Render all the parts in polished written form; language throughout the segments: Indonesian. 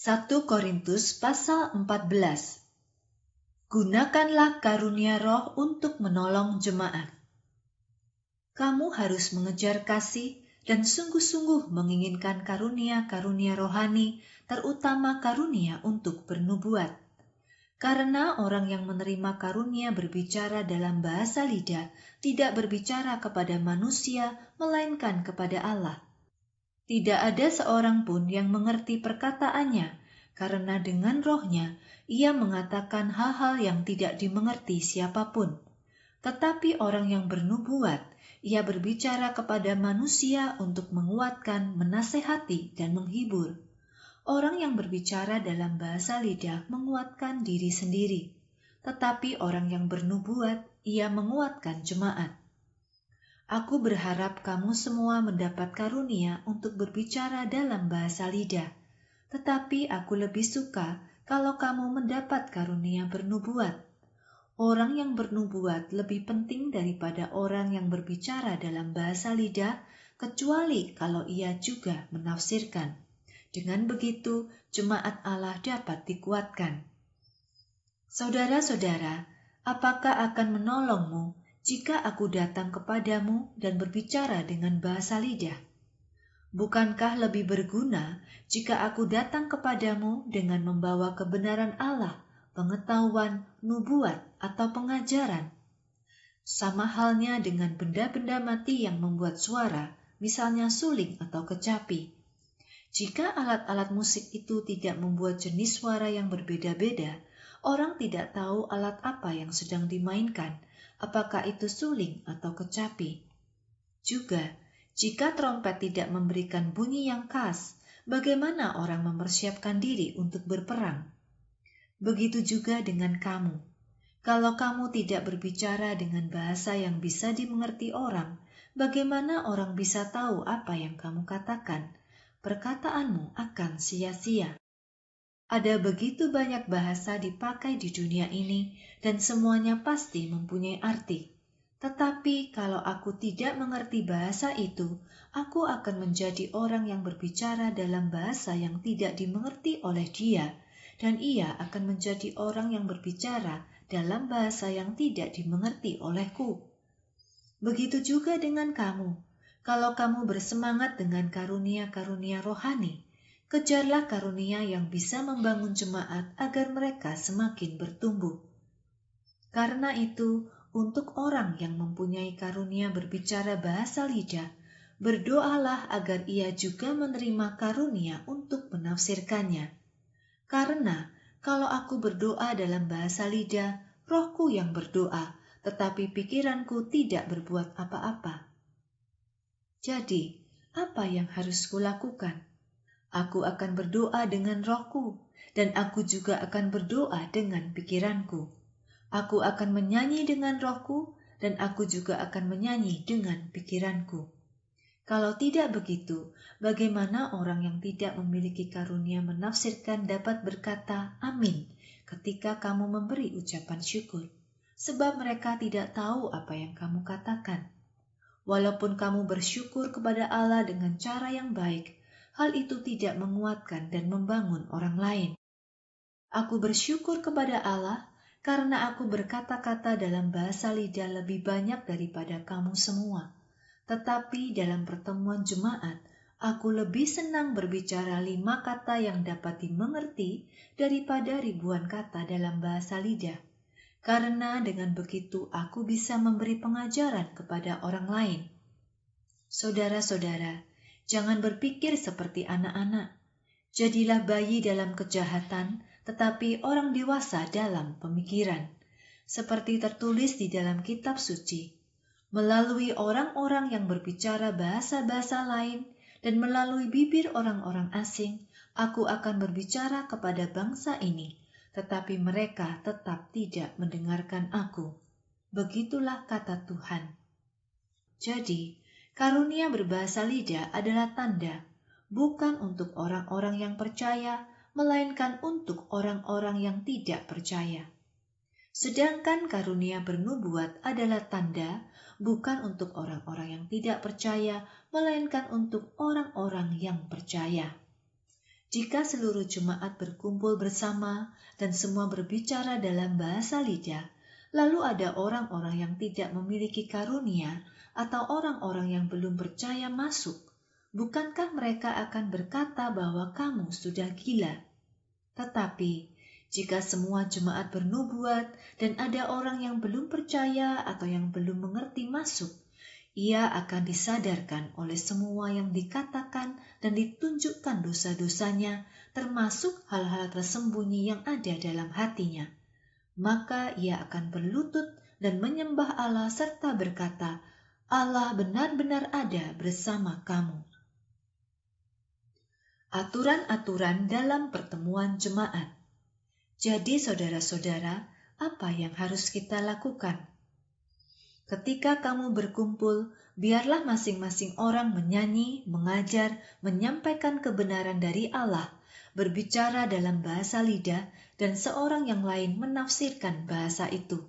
1 Korintus pasal 14. Gunakanlah karunia Roh untuk menolong jemaat. Kamu harus mengejar kasih dan sungguh-sungguh menginginkan karunia-karunia rohani, terutama karunia untuk bernubuat. Karena orang yang menerima karunia berbicara dalam bahasa lidah tidak berbicara kepada manusia, melainkan kepada Allah. Tidak ada seorang pun yang mengerti perkataannya, karena dengan rohnya ia mengatakan hal-hal yang tidak dimengerti siapapun. Tetapi orang yang bernubuat, ia berbicara kepada manusia untuk menguatkan, menasehati, dan menghibur. Orang yang berbicara dalam bahasa lidah menguatkan diri sendiri, tetapi orang yang bernubuat, ia menguatkan jemaat. Aku berharap kamu semua mendapat karunia untuk berbicara dalam bahasa lidah, tetapi aku lebih suka kalau kamu mendapat karunia bernubuat. Orang yang bernubuat lebih penting daripada orang yang berbicara dalam bahasa lidah, kecuali kalau ia juga menafsirkan. Dengan begitu, jemaat Allah dapat dikuatkan. Saudara-saudara, apakah akan menolongmu jika aku datang kepadamu dan berbicara dengan bahasa lidah? Bukankah lebih berguna jika aku datang kepadamu dengan membawa kebenaran Allah, pengetahuan, nubuat, atau pengajaran? Sama halnya dengan benda-benda mati yang membuat suara, misalnya suling atau kecapi. Jika alat-alat musik itu tidak membuat jenis suara yang berbeda-beda, orang tidak tahu alat apa yang sedang dimainkan, apakah itu suling atau kecapi. Juga, jika trompet tidak memberikan bunyi yang khas, bagaimana orang mempersiapkan diri untuk berperang? Begitu juga dengan kamu. Kalau kamu tidak berbicara dengan bahasa yang bisa dimengerti orang, bagaimana orang bisa tahu apa yang kamu katakan? Perkataanmu akan sia-sia. Ada begitu banyak bahasa dipakai di dunia ini dan semuanya pasti mempunyai arti. Tetapi kalau aku tidak mengerti bahasa itu, aku akan menjadi orang yang berbicara dalam bahasa yang tidak dimengerti oleh dia, dan ia akan menjadi orang yang berbicara dalam bahasa yang tidak dimengerti olehku. Begitu juga dengan kamu. Kalau kamu bersemangat dengan karunia-karunia rohani, kejarlah karunia yang bisa membangun jemaat agar mereka semakin bertumbuh. Karena itu, untuk orang yang mempunyai karunia berbicara bahasa lidah, berdoalah agar ia juga menerima karunia untuk menafsirkannya. Karena kalau aku berdoa dalam bahasa lidah, rohku yang berdoa, tetapi pikiranku tidak berbuat apa-apa. Jadi, apa yang harus kulakukan? Aku akan berdoa dengan rohku, dan aku juga akan berdoa dengan pikiranku. Aku akan menyanyi dengan rohku, dan aku juga akan menyanyi dengan pikiranku. Kalau tidak begitu, bagaimana orang yang tidak memiliki karunia menafsirkan dapat berkata amin ketika kamu memberi ucapan syukur? Sebab mereka tidak tahu apa yang kamu katakan. Walaupun kamu bersyukur kepada Allah dengan cara yang baik, hal itu tidak menguatkan dan membangun orang lain. Aku bersyukur kepada Allah karena aku berkata-kata dalam bahasa lidah lebih banyak daripada kamu semua. Tetapi dalam pertemuan jemaat, aku lebih senang berbicara 5 kata yang dapat dimengerti daripada ribuan kata dalam bahasa lidah. Karena dengan begitu aku bisa memberi pengajaran kepada orang lain. Saudara-saudara, jangan berpikir seperti anak-anak. Jadilah bayi dalam kejahatan, tetapi orang dewasa dalam pemikiran. Seperti tertulis di dalam kitab suci, melalui orang-orang yang berbicara bahasa-bahasa lain dan melalui bibir orang-orang asing, aku akan berbicara kepada bangsa ini, tetapi mereka tetap tidak mendengarkan aku. Begitulah kata Tuhan. Jadi, karunia berbahasa lidah adalah tanda, bukan untuk orang-orang yang percaya, melainkan untuk orang-orang yang tidak percaya. Sedangkan karunia bernubuat adalah tanda, bukan untuk orang-orang yang tidak percaya, melainkan untuk orang-orang yang percaya. Jika seluruh jemaat berkumpul bersama dan semua berbicara dalam bahasa lidah, lalu ada orang-orang yang tidak memiliki karunia atau orang-orang yang belum percaya masuk, bukankah mereka akan berkata bahwa kamu sudah gila? Tetapi jika semua jemaat bernubuat dan ada orang yang belum percaya atau yang belum mengerti masuk, ia akan disadarkan oleh semua yang dikatakan dan ditunjukkan dosa-dosanya, termasuk hal-hal tersembunyi yang ada dalam hatinya. Maka ia akan berlutut dan menyembah Allah serta berkata, Allah benar-benar ada bersama kamu. Aturan-aturan dalam pertemuan jemaat. Jadi saudara-saudara, apa yang harus kita lakukan? Ketika kamu berkumpul, biarlah masing-masing orang menyanyi, mengajar, menyampaikan kebenaran dari Allah, berbicara dalam bahasa lidah, dan seorang yang lain menafsirkan bahasa itu.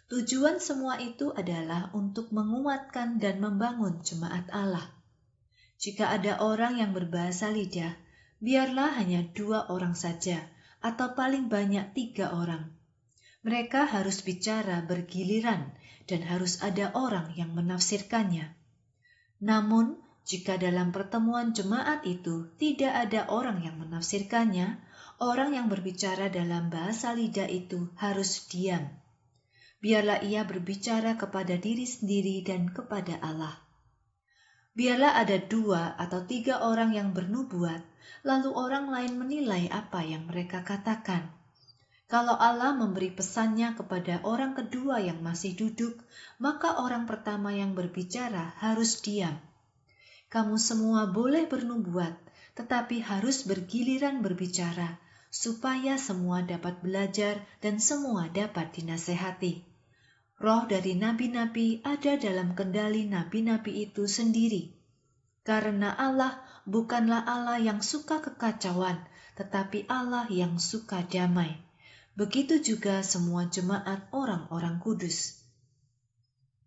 Tujuan semua itu adalah untuk menguatkan dan membangun jemaat Allah. Jika ada orang yang berbahasa lidah, biarlah hanya 2 orang saja, atau paling banyak 3 orang. Mereka harus bicara bergiliran dan harus ada orang yang menafsirkannya. Namun, jika dalam pertemuan jemaat itu tidak ada orang yang menafsirkannya, orang yang berbicara dalam bahasa lidah itu harus diam. Biarlah ia berbicara kepada diri sendiri dan kepada Allah. Biarlah ada 2 atau 3 orang yang bernubuat, lalu orang lain menilai apa yang mereka katakan. Kalau Allah memberi pesannya kepada orang kedua yang masih duduk, maka orang pertama yang berbicara harus diam. Kamu semua boleh bernubuat, tetapi harus bergiliran berbicara, supaya semua dapat belajar dan semua dapat dinasehati. Roh dari nabi-nabi ada dalam kendali nabi-nabi itu sendiri. Karena Allah bukanlah Allah yang suka kekacauan, tetapi Allah yang suka damai. Begitu juga semua jemaat orang-orang kudus.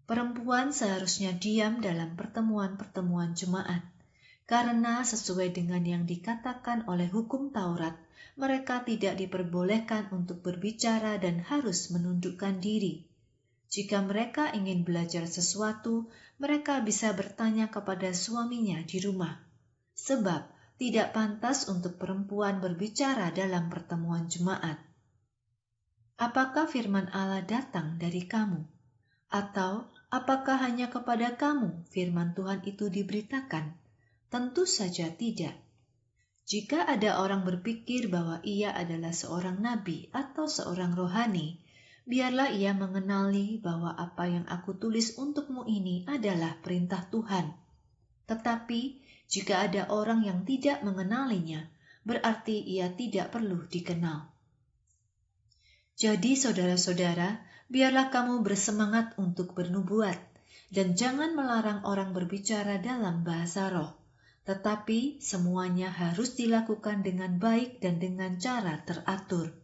Perempuan seharusnya diam dalam pertemuan-pertemuan jemaat, karena sesuai dengan yang dikatakan oleh hukum Taurat, mereka tidak diperbolehkan untuk berbicara dan harus menundukkan diri. Jika mereka ingin belajar sesuatu, mereka bisa bertanya kepada suaminya di rumah. Sebab tidak pantas untuk perempuan berbicara dalam pertemuan jemaat. Apakah firman Allah datang dari kamu? Atau apakah hanya kepada kamu firman Tuhan itu diberitakan? Tentu saja tidak. Jika ada orang berpikir bahwa ia adalah seorang nabi atau seorang rohani, biarlah ia mengenali bahwa apa yang aku tulis untukmu ini adalah perintah Tuhan. Tetapi jika ada orang yang tidak mengenalinya, berarti ia tidak perlu dikenal. Jadi saudara-saudara, biarlah kamu bersemangat untuk bernubuat, dan jangan melarang orang berbicara dalam bahasa roh, tetapi semuanya harus dilakukan dengan baik dan dengan cara teratur.